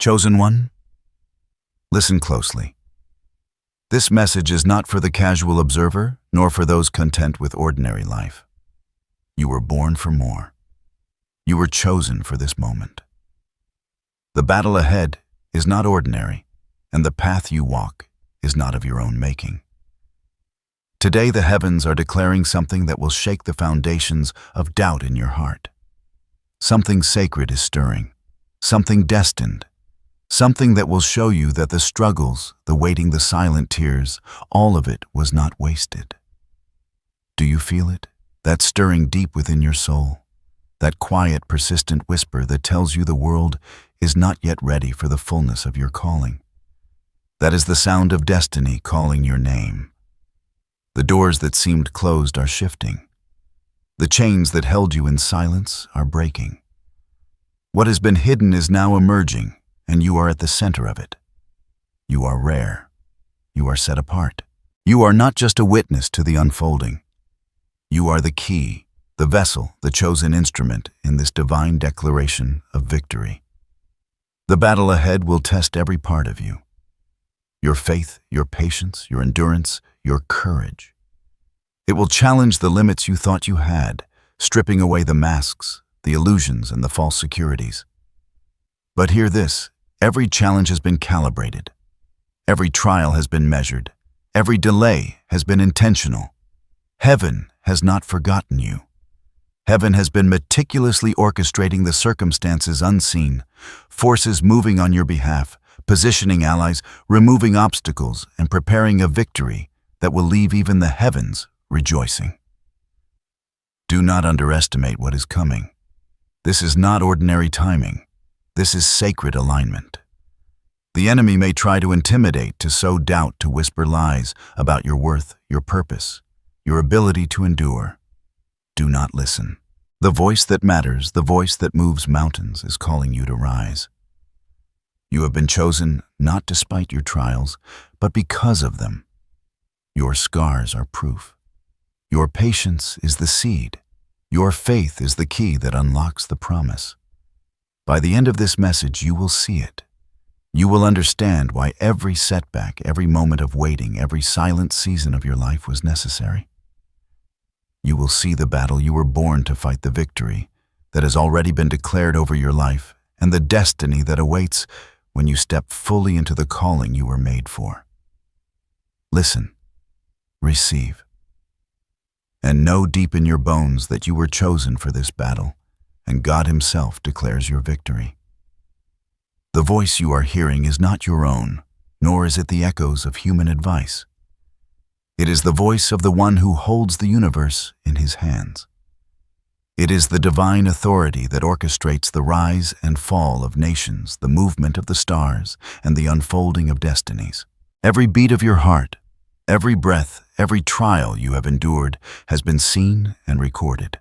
Chosen one, listen closely. This message is not for the casual observer, nor for those content with ordinary life. You were born for more. You were chosen for this moment. The battle ahead is not ordinary, and the path you walk is not of your own making. Today the heavens are declaring something that will shake the foundations of doubt in your heart. Something sacred is stirring, something destined, something that will show you that the struggles, the waiting, the silent tears, all of it was not wasted. Do you feel it? That stirring deep within your soul? That quiet, persistent whisper that tells you the world is not yet ready for the fullness of your calling? That is the sound of destiny calling your name. The doors that seemed closed are shifting. The chains that held you in silence are breaking. What has been hidden is now emerging, and you are at the center of it. You are rare. You are set apart. You are not just a witness to the unfolding. You are the key, the vessel, the chosen instrument in this divine declaration of victory. The battle ahead will test every part of you. Your faith, your patience, your endurance, your courage. It will challenge the limits you thought you had, stripping away the masks, the illusions, and the false securities. But hear this. Every challenge has been calibrated. Every trial has been measured. Every delay has been intentional. Heaven has not forgotten you. Heaven has been meticulously orchestrating the circumstances unseen, forces moving on your behalf, positioning allies, removing obstacles, and preparing a victory that will leave even the heavens rejoicing. Do not underestimate what is coming. This is not ordinary timing. This is sacred alignment. The enemy may try to intimidate, to sow doubt, to whisper lies about your worth, your purpose, your ability to endure. Do not listen. The voice that matters, the voice that moves mountains, is calling you to rise. You have been chosen not despite your trials, but because of them. Your scars are proof. Your patience is the seed. Your faith is the key that unlocks the promise. By the end of this message, you will see it. You will understand why every setback, every moment of waiting, every silent season of your life was necessary. You will see the battle you were born to fight, the victory that has already been declared over your life, and the destiny that awaits when you step fully into the calling you were made for. Listen, receive, and know deep in your bones that you were chosen for this battle, and God Himself declares your victory. The voice you are hearing is not your own, nor is it the echoes of human advice. It is the voice of the one who holds the universe in His hands. It is the divine authority that orchestrates the rise and fall of nations, the movement of the stars, and the unfolding of destinies. Every beat of your heart, every breath, every trial you have endured has been seen and recorded.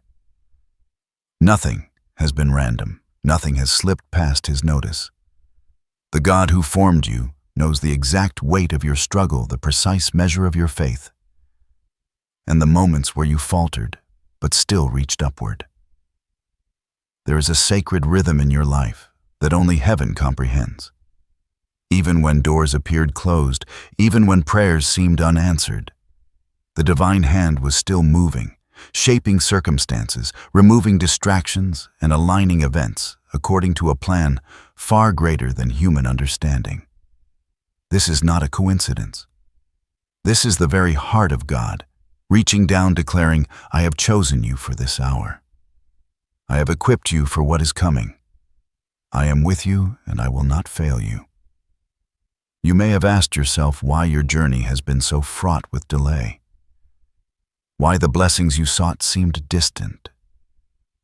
Nothing has been random. Nothing has slipped past His notice. The God who formed you knows the exact weight of your struggle, the precise measure of your faith, and the moments where you faltered, but still reached upward. There is a sacred rhythm in your life that only heaven comprehends. Even when doors appeared closed, even when prayers seemed unanswered, the divine hand was still moving, shaping circumstances, removing distractions, and aligning events according to a plan far greater than human understanding. This is not a coincidence. This is the very heart of God, reaching down, declaring, I have chosen you for this hour. I have equipped you for what is coming. I am with you, and I will not fail you. You may have asked yourself why your journey has been so fraught with delay. Why the blessings you sought seemed distant.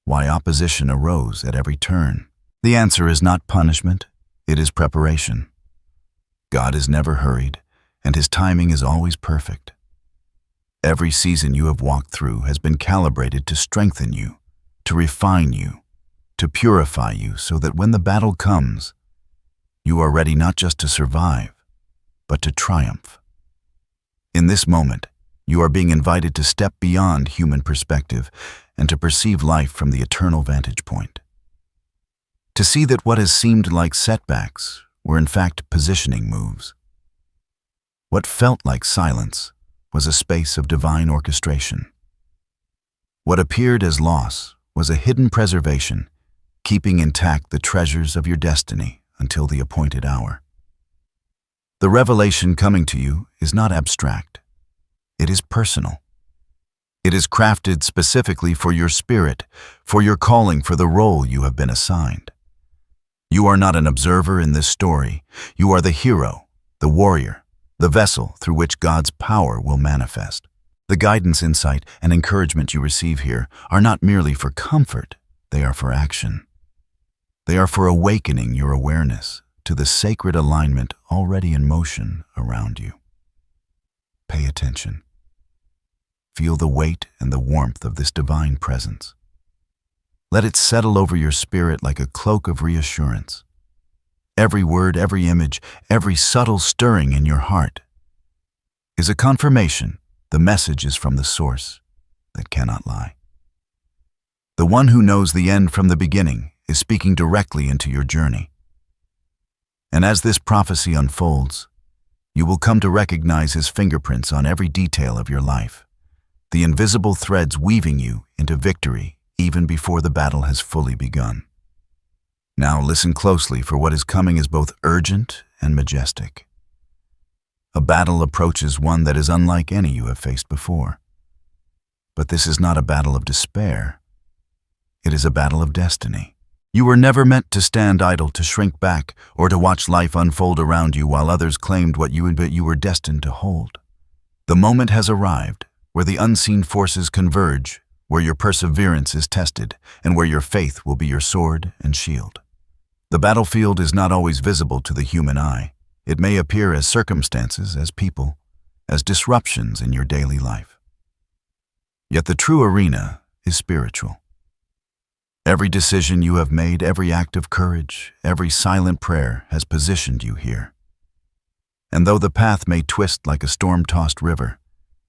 Why opposition arose at every turn. The answer is not punishment, it is preparation. God is never hurried, and His timing is always perfect. Every season you have walked through has been calibrated to strengthen you, to refine you, to purify you, so that when the battle comes, you are ready not just to survive, but to triumph. In this moment, you are being invited to step beyond human perspective and to perceive life from the eternal vantage point. To see that what has seemed like setbacks, were in fact positioning moves. What felt like silence was a space of divine orchestration. What appeared as loss was a hidden preservation, keeping intact the treasures of your destiny until the appointed hour. The revelation coming to you is not abstract. It is personal. It is crafted specifically for your spirit, for your calling, for the role you have been assigned. You are not an observer in this story. You are the hero, the warrior, the vessel through which God's power will manifest. The guidance, insight, and encouragement you receive here are not merely for comfort, they are for action. They are for awakening your awareness to the sacred alignment already in motion around you. Pay attention. Feel the weight and the warmth of this divine presence. Let it settle over your spirit like a cloak of reassurance. Every word, every image, every subtle stirring in your heart is a confirmation the message is from the source that cannot lie. The one who knows the end from the beginning is speaking directly into your journey. And as this prophecy unfolds, you will come to recognize his fingerprints on every detail of your life, the invisible threads weaving you into victory even before the battle has fully begun. Now listen closely, for what is coming is both urgent and majestic. A battle approaches, one that is unlike any you have faced before. But this is not a battle of despair. It is a battle of destiny. You were never meant to stand idle, to shrink back, or to watch life unfold around you while others claimed what you were destined to hold. The moment has arrived where the unseen forces converge, where your perseverance is tested, and where your faith will be your sword and shield. The battlefield is not always visible to the human eye. It may appear as circumstances, as people, as disruptions in your daily life. Yet the true arena is spiritual. Every decision you have made, every act of courage, every silent prayer has positioned you here. And though the path may twist like a storm-tossed river,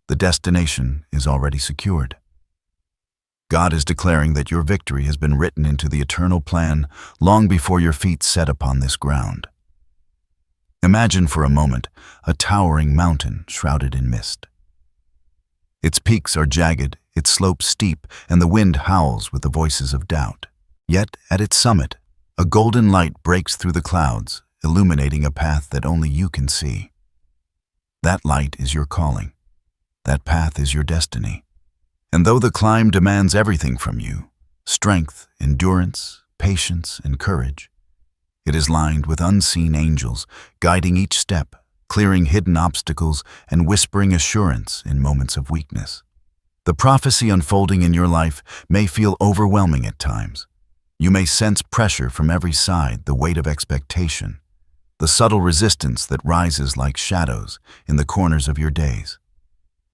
the destination is already secured. God is declaring that your victory has been written into the eternal plan long before your feet set upon this ground. Imagine for a moment a towering mountain shrouded in mist. Its peaks are jagged, its slopes steep, and the wind howls with the voices of doubt. Yet, at its summit, a golden light breaks through the clouds, illuminating a path that only you can see. That light is your calling. That path is your destiny. And though the climb demands everything from you, strength, endurance, patience, and courage, it is lined with unseen angels, guiding each step, clearing hidden obstacles, and whispering assurance in moments of weakness. The prophecy unfolding in your life may feel overwhelming at times. You may sense pressure from every side, the weight of expectation, the subtle resistance that rises like shadows in the corners of your days.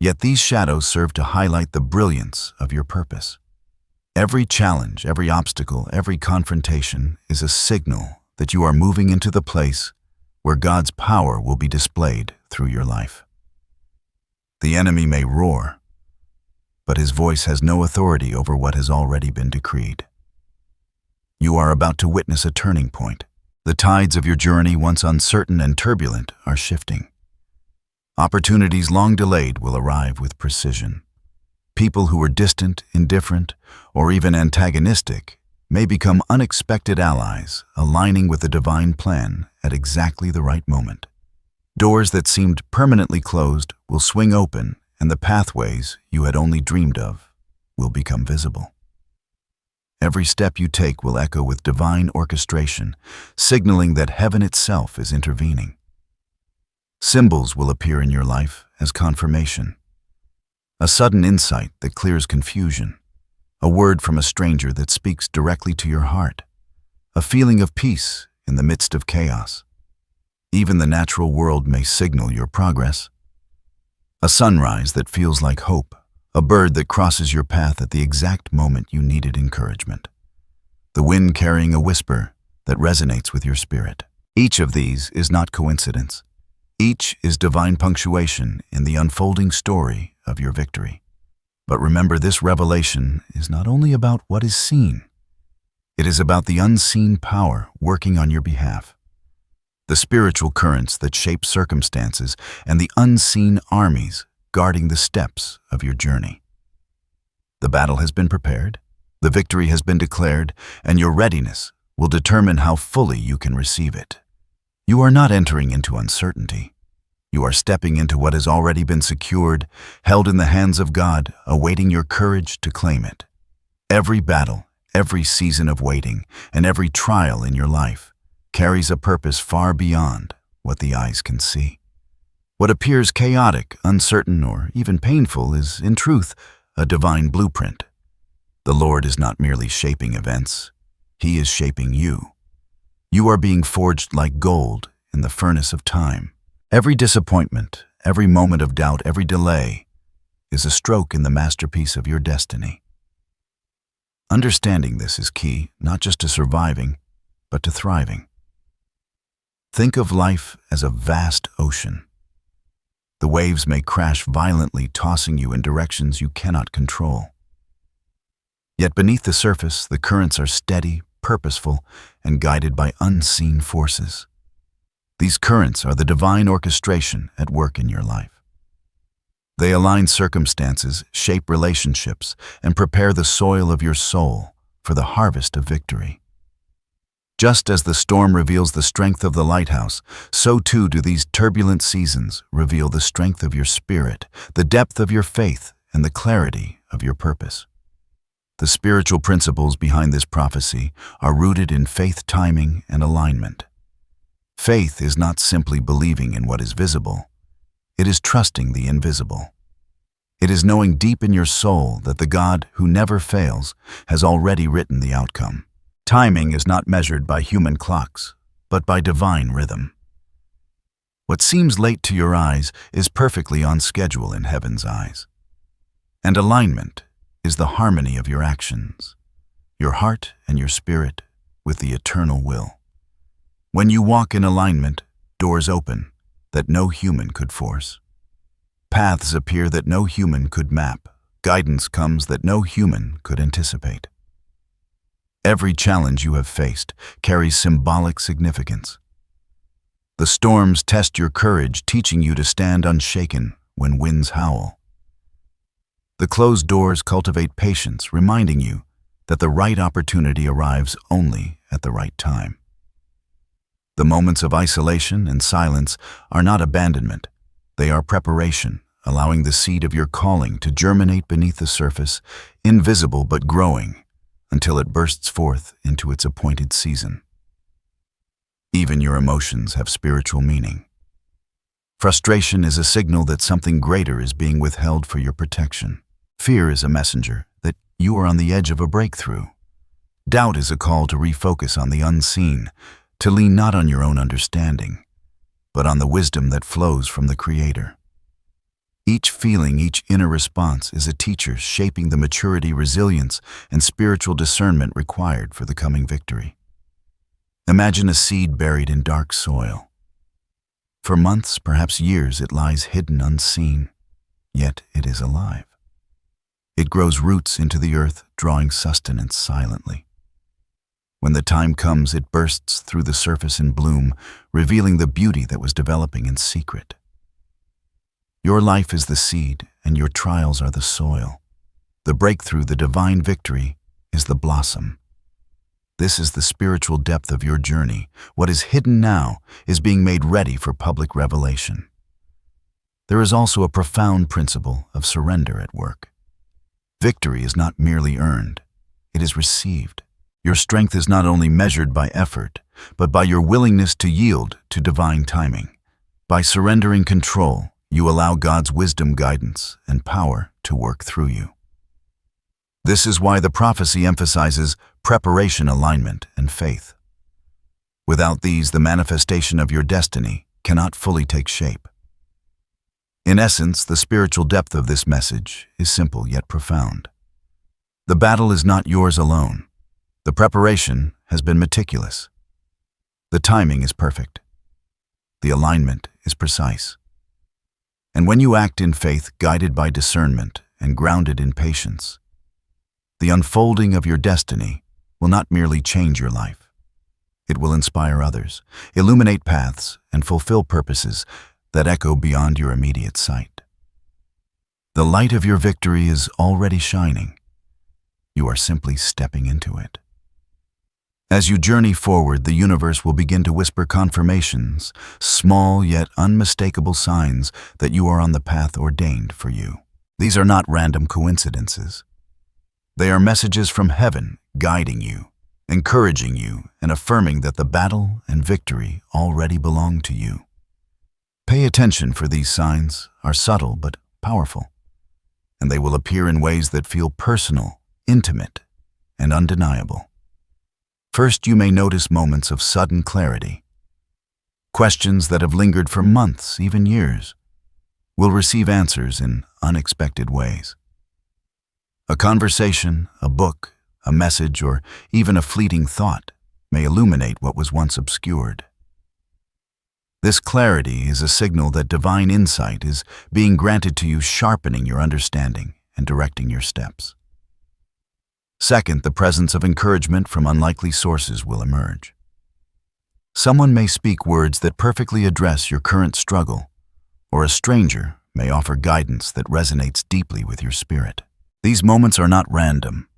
Yet these shadows serve to highlight the brilliance of your purpose. Every challenge, every obstacle, every confrontation is a signal that you are moving into the place where God's power will be displayed through your life. The enemy may roar, but his voice has no authority over what has already been decreed. You are about to witness a turning point. The tides of your journey, once uncertain and turbulent, are shifting. Opportunities long delayed will arrive with precision. People who were distant, indifferent, or even antagonistic may become unexpected allies, aligning with the divine plan at exactly the right moment. Doors that seemed permanently closed will swing open, and the pathways you had only dreamed of will become visible. Every step you take will echo with divine orchestration, signaling that heaven itself is intervening. Symbols will appear in your life as confirmation. A sudden insight that clears confusion. A word from a stranger that speaks directly to your heart. A feeling of peace in the midst of chaos. Even the natural world may signal your progress. A sunrise that feels like hope. A bird that crosses your path at the exact moment you needed encouragement. The wind carrying a whisper that resonates with your spirit. Each of these is not coincidence. Each is divine punctuation in the unfolding story of your victory. But remember, this revelation is not only about what is seen. It is about the unseen power working on your behalf. The spiritual currents that shape circumstances, and the unseen armies guarding the steps of your journey. The battle has been prepared, the victory has been declared, and your readiness will determine how fully you can receive it. You are not entering into uncertainty. You are stepping into what has already been secured, held in the hands of God, awaiting your courage to claim it. Every battle, every season of waiting, and every trial in your life carries a purpose far beyond what the eyes can see. What appears chaotic, uncertain, or even painful is, in truth, a divine blueprint. The Lord is not merely shaping events, He is shaping you. You are being forged like gold in the furnace of time. Every disappointment, every moment of doubt, every delay is a stroke in the masterpiece of your destiny. Understanding this is key, not just to surviving, but to thriving. Think of life as a vast ocean. The waves may crash violently, tossing you in directions you cannot control. Yet beneath the surface, the currents are steady, purposeful, and guided by unseen forces. These currents are the divine orchestration at work in your life. They align circumstances, shape relationships, and prepare the soil of your soul for the harvest of victory. Just as the storm reveals the strength of the lighthouse, so too do these turbulent seasons reveal the strength of your spirit, the depth of your faith, and the clarity of your purpose. The spiritual principles behind this prophecy are rooted in faith timing and alignment. Faith is not simply believing in what is visible. It is trusting the invisible. It is knowing deep in your soul that the God who never fails has already written the outcome. Timing is not measured by human clocks, but by divine rhythm. What seems late to your eyes is perfectly on schedule in heaven's eyes. And alignment is the harmony of your actions, your heart and your spirit with the eternal will. When you walk in alignment, doors open that no human could force. Paths appear that no human could map. Guidance comes that no human could anticipate. Every challenge you have faced carries symbolic significance. The storms test your courage, teaching you to stand unshaken when winds howl. The closed doors cultivate patience, reminding you that the right opportunity arrives only at the right time. The moments of isolation and silence are not abandonment. They are preparation, allowing the seed of your calling to germinate beneath the surface, invisible but growing, until it bursts forth into its appointed season. Even your emotions have spiritual meaning. Frustration is a signal that something greater is being withheld for your protection. Fear is a messenger that you are on the edge of a breakthrough. Doubt is a call to refocus on the unseen, to lean not on your own understanding, but on the wisdom that flows from the Creator. Each feeling, each inner response is a teacher shaping the maturity, resilience, and spiritual discernment required for the coming victory. Imagine a seed buried in dark soil. For months, perhaps years, it lies hidden, unseen, yet it is alive. It grows roots into the earth, drawing sustenance silently. When the time comes, it bursts through the surface in bloom, revealing the beauty that was developing in secret. Your life is the seed, and your trials are the soil. The breakthrough, the divine victory, is the blossom. This is the spiritual depth of your journey. What is hidden now is being made ready for public revelation. There is also a profound principle of surrender at work. Victory is not merely earned, it is received. Your strength is not only measured by effort, but by your willingness to yield to divine timing. By surrendering control, you allow God's wisdom, guidance, and power to work through you. This is why the prophecy emphasizes preparation, alignment, and faith. Without these, the manifestation of your destiny cannot fully take shape. In essence, the spiritual depth of this message is simple yet profound. The battle is not yours alone. The preparation has been meticulous. The timing is perfect. The alignment is precise. And when you act in faith, guided by discernment and grounded in patience, the unfolding of your destiny will not merely change your life. It will inspire others, illuminate paths, and fulfill purposes that echo beyond your immediate sight. The light of your victory is already shining. You are simply stepping into it. As you journey forward, the universe will begin to whisper confirmations, small yet unmistakable signs that you are on the path ordained for you. These are not random coincidences. They are messages from heaven guiding you, encouraging you, and affirming that the battle and victory already belong to you. Pay attention, for these signs are subtle but powerful, and they will appear in ways that feel personal, intimate, and undeniable. First, you may notice moments of sudden clarity. Questions that have lingered for months, even years, will receive answers in unexpected ways. A conversation, a book, a message, or even a fleeting thought may illuminate what was once obscured. This clarity is a signal that divine insight is being granted to you, sharpening your understanding and directing your steps. Second, the presence of encouragement from unlikely sources will emerge. Someone may speak words that perfectly address your current struggle, or a stranger may offer guidance that resonates deeply with your spirit. These moments are not random.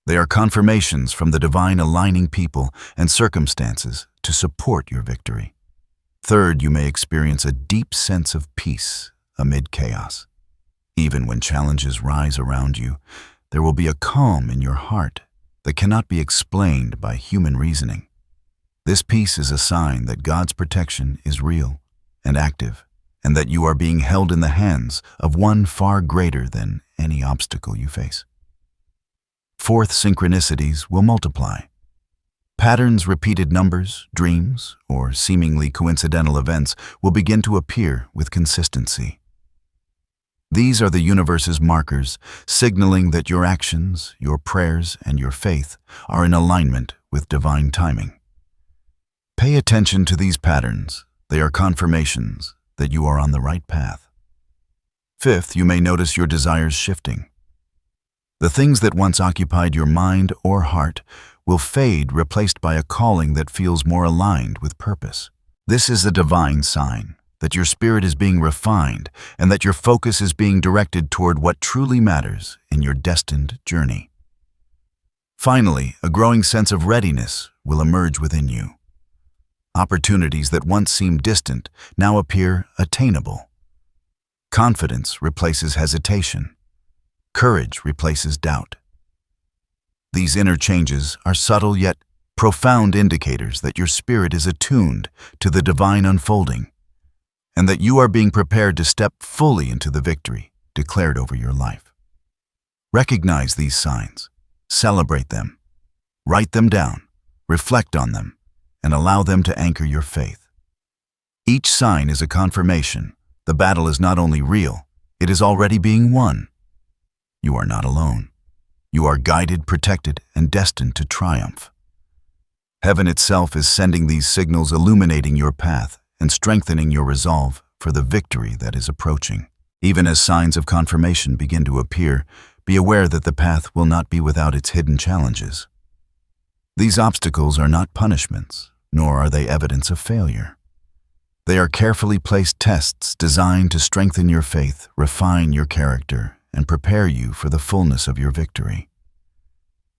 They are confirmations from the divine, aligning people and circumstances to support your victory. Third, you may experience a deep sense of peace amid chaos. Even when challenges rise around you, there will be a calm in your heart that cannot be explained by human reasoning. This peace is a sign that God's protection is real and active, and that you are being held in the hands of one far greater than any obstacle you face. Fourth, synchronicities will multiply. Patterns, repeated numbers, dreams, or seemingly coincidental events will begin to appear with consistency. These are the universe's markers, signaling that your actions, your prayers, and your faith are in alignment with divine timing. Pay attention to these patterns. They are confirmations that you are on the right path. Fifth, you may notice your desires shifting. The things that once occupied your mind or heart will fade, replaced by a calling that feels more aligned with purpose. This is a divine sign that your spirit is being refined and that your focus is being directed toward what truly matters in your destined journey. Finally, a growing sense of readiness will emerge within you. Opportunities that once seemed distant now appear attainable. Confidence replaces hesitation. Courage replaces doubt. These inner changes are subtle yet profound indicators that your spirit is attuned to the divine unfolding, and that you are being prepared to step fully into the victory declared over your life. Recognize these signs, celebrate them, write them down, reflect on them, and allow them to anchor your faith. Each sign is a confirmation. The battle is not only real, it is already being won. You are not alone. You are guided, protected, and destined to triumph. Heaven itself is sending these signals, illuminating your path and strengthening your resolve for the victory that is approaching. Even as signs of confirmation begin to appear, be aware that the path will not be without its hidden challenges. These obstacles are not punishments, nor are they evidence of failure. They are carefully placed tests designed to strengthen your faith, refine your character, and prepare you for the fullness of your victory.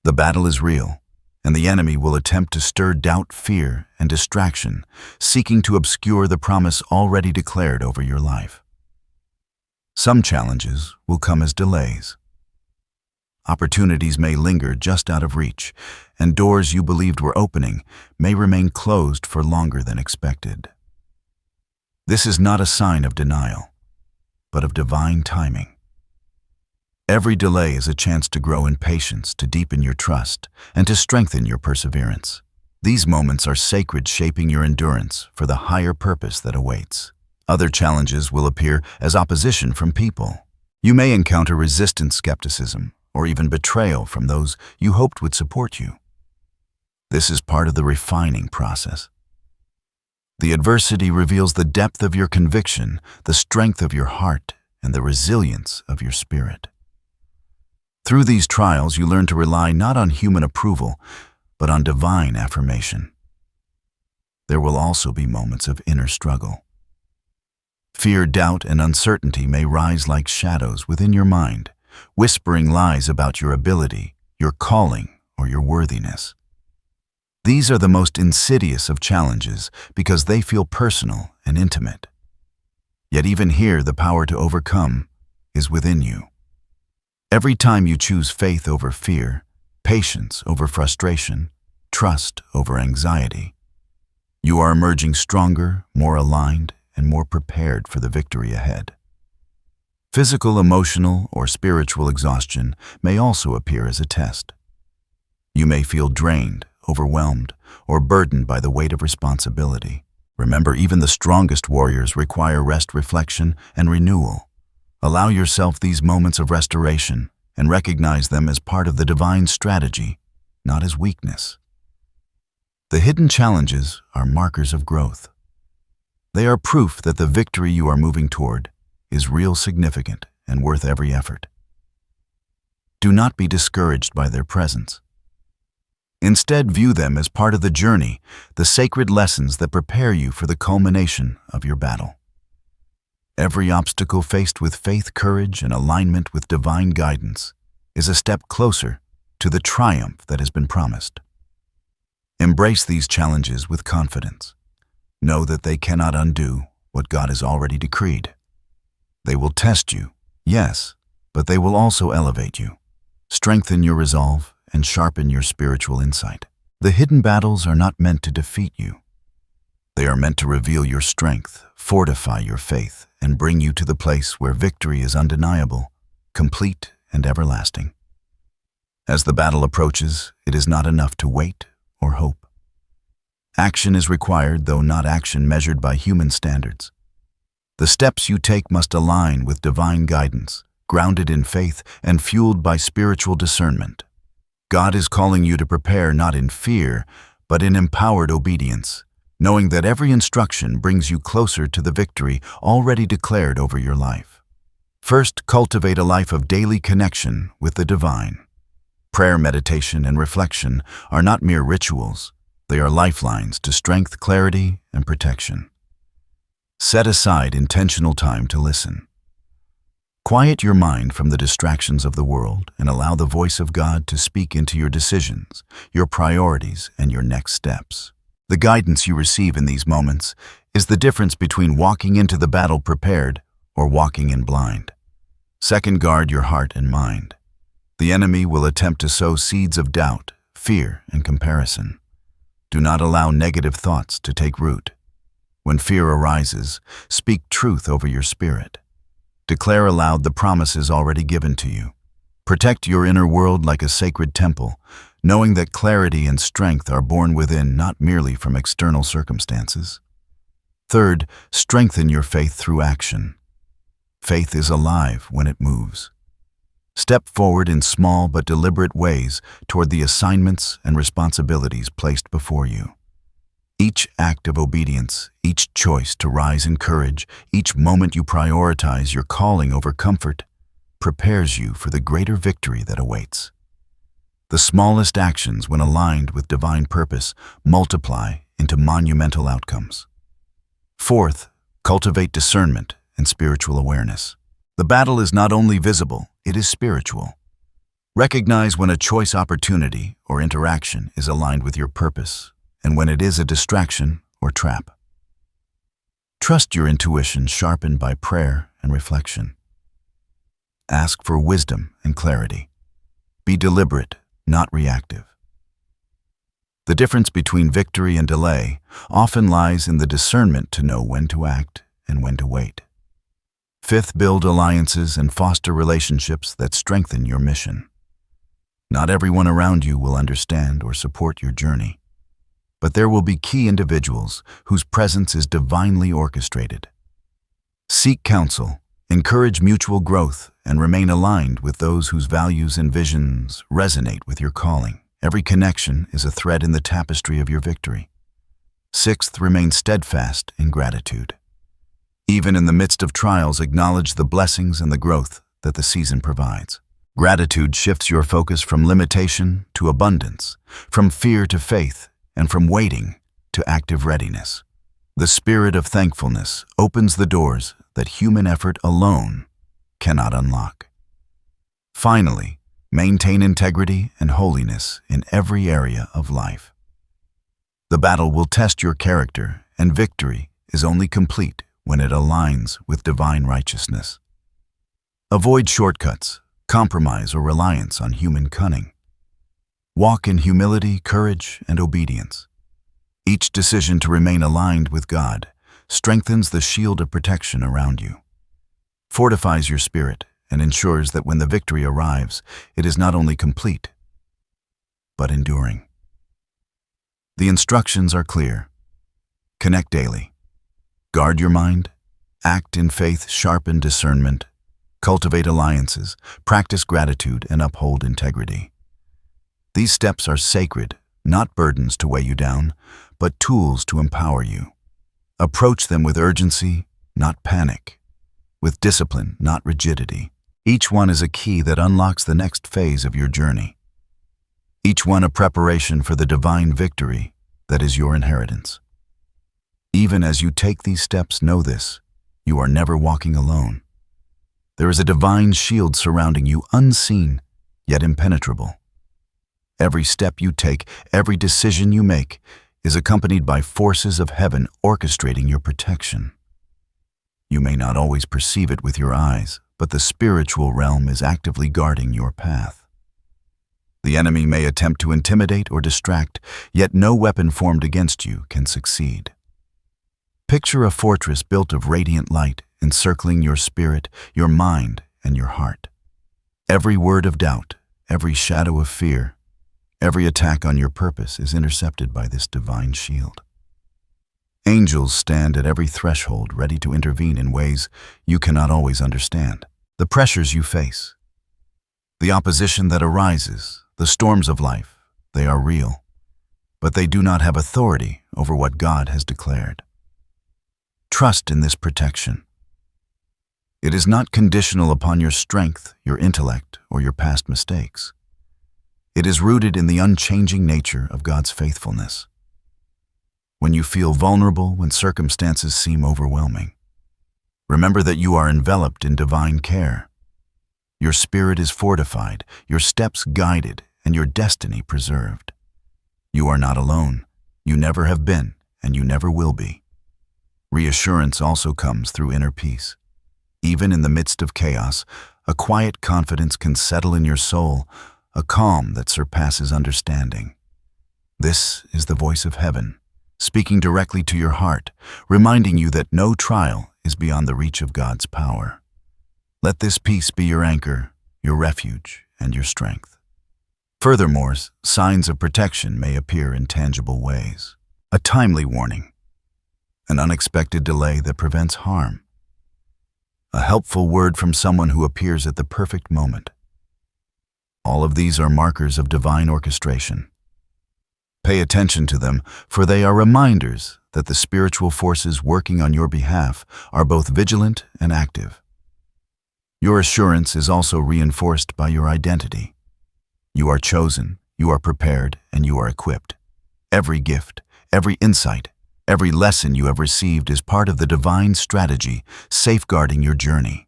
The battle is real, and the enemy will attempt to stir doubt, fear, and distraction, seeking to obscure the promise already declared over your life. Some challenges will come as delays. Opportunities may linger just out of reach, and doors you believed were opening may remain closed for longer than expected. This is not a sign of denial, but of divine timing. Every delay is a chance to grow in patience, to deepen your trust, and to strengthen your perseverance. These moments are sacred, shaping your endurance for the higher purpose that awaits. Other challenges will appear as opposition from people. You may encounter resistance, skepticism, or even betrayal from those you hoped would support you. This is part of the refining process. The adversity reveals the depth of your conviction, the strength of your heart, and the resilience of your spirit. Through these trials, you learn to rely not on human approval, but on divine affirmation. there will also be moments of inner struggle. Fear, doubt, and uncertainty may rise like shadows within your mind, whispering lies about your ability, your calling, or your worthiness. These are the most insidious of challenges because they feel personal and intimate. Yet even here, the power to overcome is within you. Every time you choose faith over fear, patience over frustration, trust over anxiety, you are emerging stronger, more aligned, and more prepared for the victory ahead. Physical, emotional, or spiritual exhaustion may also appear as a test. You may feel drained, overwhelmed, or burdened by the weight of responsibility. Remember, even the strongest warriors require rest, reflection, and renewal. Allow yourself these moments of restoration and recognize them as part of the divine strategy, not as weakness. The hidden challenges are markers of growth. They are proof that the victory you are moving toward is real, significant, and worth every effort. Do not be discouraged by their presence. Instead, view them as part of the journey, the sacred lessons that prepare you for the culmination of your battle. Every obstacle faced with faith, courage, and alignment with divine guidance is a step closer to the triumph that has been promised. Embrace these challenges with confidence. Know that they cannot undo what God has already decreed. They will test you, yes, but they will also elevate you, strengthen your resolve, and sharpen your spiritual insight. The hidden battles are not meant to defeat you. They are meant to reveal your strength, fortify your faith, and bring you to the place where victory is undeniable, complete, and everlasting. As the battle approaches, it is not enough to wait or hope. Action is required, though not action measured by human standards. The steps you take must align with divine guidance, grounded in faith and fueled by spiritual discernment. God is calling you to prepare not in fear, but in empowered obedience, knowing that every instruction brings you closer to the victory already declared over your life. First, cultivate a life of daily connection with the divine. Prayer, meditation, and reflection are not mere rituals. They are lifelines to strength, clarity, and protection. Set aside intentional time to listen. Quiet your mind from the distractions of the world and allow the voice of God to speak into your decisions, your priorities, and your next steps. The guidance you receive in these moments is the difference between walking into the battle prepared or walking in blind. Second, guard your heart and mind. The enemy will attempt to sow seeds of doubt, fear, and comparison. Do not allow negative thoughts to take root. When fear arises, speak truth over your spirit. Declare aloud the promises already given to you. Protect your inner world like a sacred temple, knowing that clarity and strength are born within, not merely from external circumstances. Third, strengthen your faith through action. Faith is alive when it moves. Step forward in small but deliberate ways toward the assignments and responsibilities placed before you. Each act of obedience, each choice to rise in courage, each moment you prioritize your calling over comfort, prepares you for the greater victory that awaits. The smallest actions, when aligned with divine purpose, multiply into monumental outcomes. Fourth, cultivate discernment and spiritual awareness. The battle is not only visible, it is spiritual. Recognize when a choice, opportunity, or interaction is aligned with your purpose, and when it is a distraction or trap. Trust your intuition sharpened by prayer and reflection. Ask for wisdom and clarity. Be deliberate, not reactive. The difference between victory and delay often lies in the discernment to know when to act and when to wait. Fifth, build alliances and foster relationships that strengthen your mission. Not everyone around you will understand or support your journey, but there will be key individuals whose presence is divinely orchestrated. Seek counsel, encourage mutual growth, and remain aligned with those whose values and visions resonate with your calling. Every connection is a thread in the tapestry of your victory. Sixth, remain steadfast in gratitude. Even in the midst of trials, acknowledge the blessings and the growth that the season provides. Gratitude shifts your focus from limitation to abundance, from fear to faith, and from waiting to active readiness. The spirit of thankfulness opens the doors that human effort alone cannot unlock. Finally, maintain integrity and holiness in every area of life. The battle will test your character, and victory is only complete when it aligns with divine righteousness. Avoid shortcuts, compromise, or reliance on human cunning. Walk in humility, courage, and obedience. Each decision to remain aligned with God strengthens the shield of protection around you, fortifies your spirit, and ensures that when the victory arrives, it is not only complete, but enduring. The instructions are clear. Connect daily. Guard your mind. Act in faith, sharpen discernment. Cultivate alliances. Practice gratitude and uphold integrity. These steps are sacred, not burdens to weigh you down, but tools to empower you. Approach them with urgency, not panic. With discipline, not rigidity. Each one is a key that unlocks the next phase of your journey. Each one a preparation for the divine victory that is your inheritance. Even as you take these steps, know this: you are never walking alone. There is a divine shield surrounding you, unseen, yet impenetrable. Every step you take, every decision you make, is accompanied by forces of heaven orchestrating your protection. You may not always perceive it with your eyes, but the spiritual realm is actively guarding your path. The enemy may attempt to intimidate or distract, yet no weapon formed against you can succeed. Picture a fortress built of radiant light encircling your spirit, your mind, and your heart. Every word of doubt, every shadow of fear, every attack on your purpose is intercepted by this divine shield. Angels stand at every threshold, ready to intervene in ways you cannot always understand. The pressures you face, the opposition that arises, the storms of life, they are real, but they do not have authority over what God has declared. Trust in this protection. It is not conditional upon your strength, your intellect, or your past mistakes. It is rooted in the unchanging nature of God's faithfulness. When you feel vulnerable, when circumstances seem overwhelming, remember that you are enveloped in divine care. Your spirit is fortified, your steps guided, and your destiny preserved. You are not alone. You never have been, and you never will be. Reassurance also comes through inner peace. Even in the midst of chaos, a quiet confidence can settle in your soul, a calm that surpasses understanding. This is the voice of heaven, speaking directly to your heart, reminding you that no trial is beyond the reach of God's power. Let this peace be your anchor, your refuge, and your strength. Furthermore, signs of protection may appear in tangible ways. A timely warning, an unexpected delay that prevents harm, a helpful word from someone who appears at the perfect moment. All of these are markers of divine orchestration. Pay attention to them, for they are reminders that the spiritual forces working on your behalf are both vigilant and active. Your assurance is also reinforced by your identity. You are chosen, you are prepared, and you are equipped. Every gift, every insight, every lesson you have received is part of the divine strategy safeguarding your journey.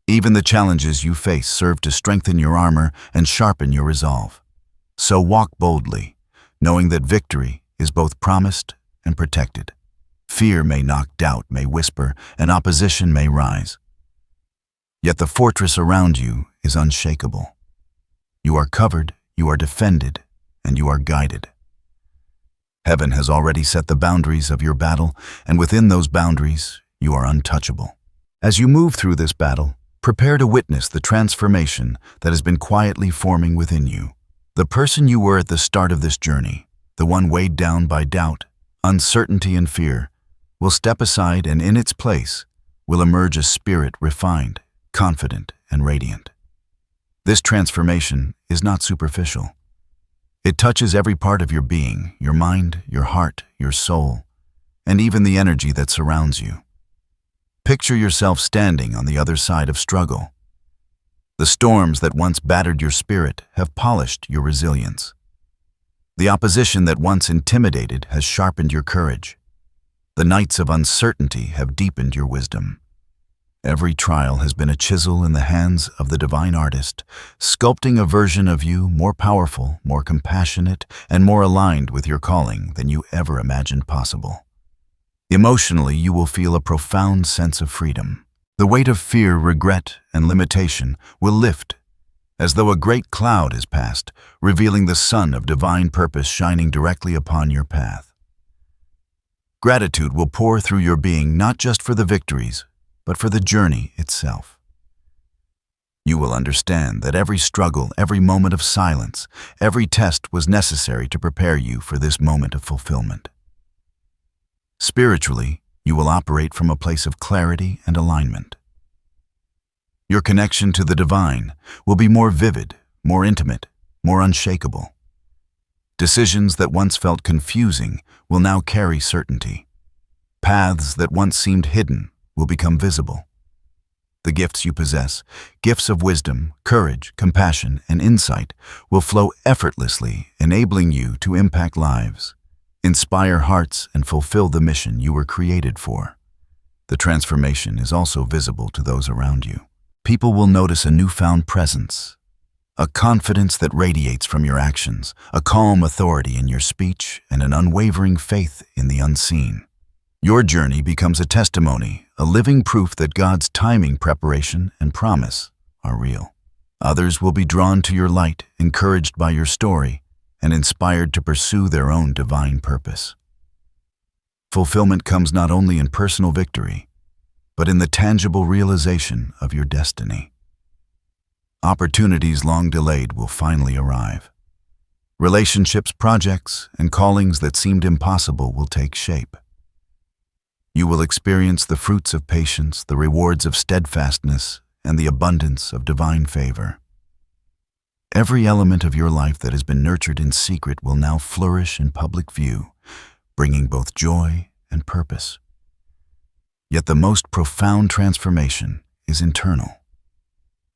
Even the challenges you face serve to strengthen your armor and sharpen your resolve. So walk boldly, knowing that victory is both promised and protected. Fear may knock, doubt may whisper, and opposition may rise. Yet the fortress around you is unshakable. You are covered, you are defended, and you are guided. Heaven has already set the boundaries of your battle, and within those boundaries, you are untouchable. As you move through this battle, prepare to witness the transformation that has been quietly forming within you. The person you were at the start of this journey, the one weighed down by doubt, uncertainty, and fear, will step aside, and in its place will emerge a spirit refined, confident, and radiant. This transformation is not superficial. It touches every part of your being, your mind, your heart, your soul, and even the energy that surrounds you. Picture yourself standing on the other side of struggle. The storms that once battered your spirit have polished your resilience. The opposition that once intimidated has sharpened your courage. The nights of uncertainty have deepened your wisdom. Every trial has been a chisel in the hands of the divine artist, sculpting a version of you more powerful, more compassionate, and more aligned with your calling than you ever imagined possible. Emotionally, you will feel a profound sense of freedom. The weight of fear, regret, and limitation will lift, as though a great cloud has passed, revealing the sun of divine purpose shining directly upon your path. Gratitude will pour through your being not just for the victories, but for the journey itself. You will understand that every struggle, every moment of silence, every test was necessary to prepare you for this moment of fulfillment. Spiritually, you will operate from a place of clarity and alignment. Your connection to the divine will be more vivid, more intimate, more unshakable. Decisions that once felt confusing will now carry certainty. Paths that once seemed hidden will become visible. The gifts you possess, gifts of wisdom, courage, compassion, and insight, will flow effortlessly, enabling you to impact lives, inspire hearts, and fulfill the mission you were created for. The transformation is also visible to those around you. People will notice a newfound presence, a confidence that radiates from your actions, a calm authority in your speech, and an unwavering faith in the unseen. Your journey becomes a testimony, a living proof that God's timing, preparation, and promise are real. Others will be drawn to your light, encouraged by your story, and inspired to pursue their own divine purpose. Fulfillment comes not only in personal victory, but in the tangible realization of your destiny. Opportunities long delayed will finally arrive. Relationships, projects, and callings that seemed impossible will take shape. You will experience the fruits of patience, the rewards of steadfastness, and the abundance of divine favor. Every element of your life that has been nurtured in secret will now flourish in public view, bringing both joy and purpose. Yet the most profound transformation is internal.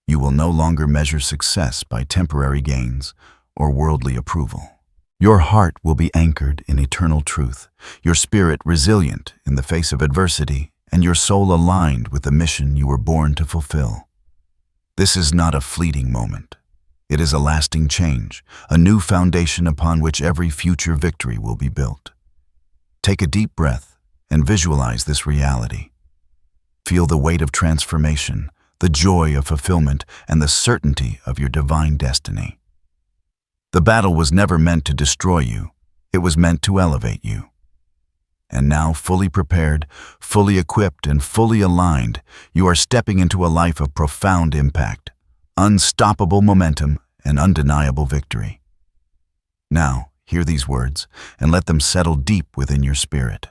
You will no longer measure success by temporary gains or worldly approval. Your heart will be anchored in eternal truth, your spirit resilient in the face of adversity, and your soul aligned with the mission you were born to fulfill. This is not a fleeting moment. It is a lasting change, a new foundation upon which every future victory will be built. Take a deep breath and visualize this reality. Feel the weight of transformation, the joy of fulfillment, and the certainty of your divine destiny. The battle was never meant to destroy you. It was meant to elevate you. And now, fully prepared, fully equipped, and fully aligned, you are stepping into a life of profound impact, unstoppable momentum, and undeniable victory. Now, hear these words and let them settle deep within your spirit.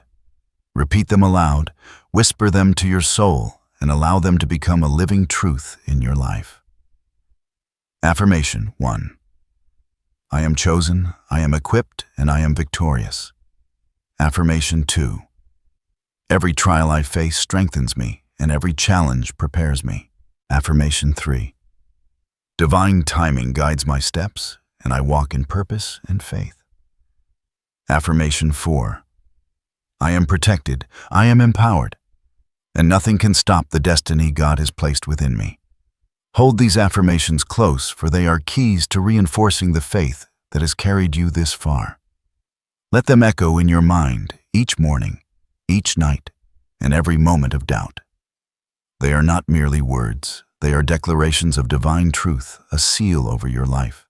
Repeat them aloud, whisper them to your soul, and allow them to become a living truth in your life. Affirmation 1. I am chosen, I am equipped, and I am victorious. Affirmation 2. Every trial I face strengthens me, and every challenge prepares me. Affirmation 3. Divine timing guides my steps, and I walk in purpose and faith. Affirmation 4. I am protected, I am empowered, and nothing can stop the destiny God has placed within me. Hold these affirmations close, for they are keys to reinforcing the faith that has carried you this far. Let them echo in your mind each morning, each night, and every moment of doubt. They are not merely words, they are declarations of divine truth, a seal over your life,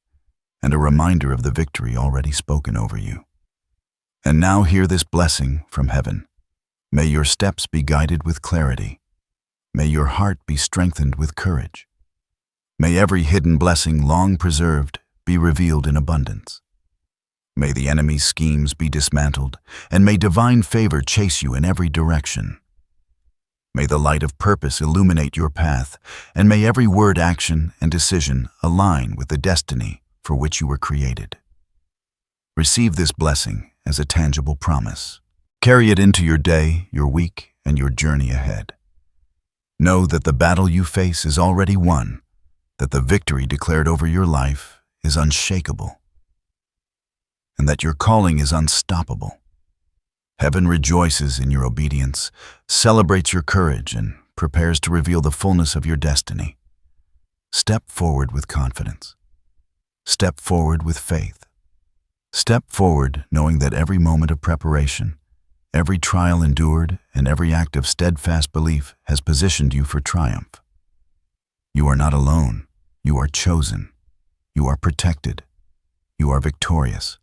and a reminder of the victory already spoken over you. And now hear this blessing from heaven. May your steps be guided with clarity. May your heart be strengthened with courage. May every hidden blessing long preserved be revealed in abundance. May the enemy's schemes be dismantled, and may divine favor chase you in every direction. May the light of purpose illuminate your path, and may every word, action, and decision align with the destiny for which you were created. Receive this blessing as a tangible promise. Carry it into your day, your week, and your journey ahead. Know that the battle you face is already won, that the victory declared over your life is unshakable. and that your calling is unstoppable. Heaven rejoices in your obedience, celebrates your courage, and prepares to reveal the fullness of your destiny. Step forward with confidence. Step forward with faith. Step forward knowing that every moment of preparation, every trial endured, and every act of steadfast belief has positioned you for triumph. You are not alone. You are chosen. You are protected. You are victorious.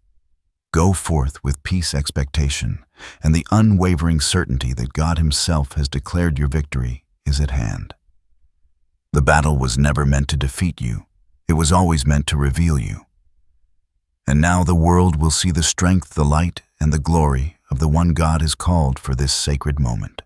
Go forth with peace expectation and the unwavering certainty that God Himself has declared your victory is at hand. The battle was never meant to defeat you. It was always meant to reveal you. And now the world will see the strength, the light, and the glory of the one God has called for this sacred moment.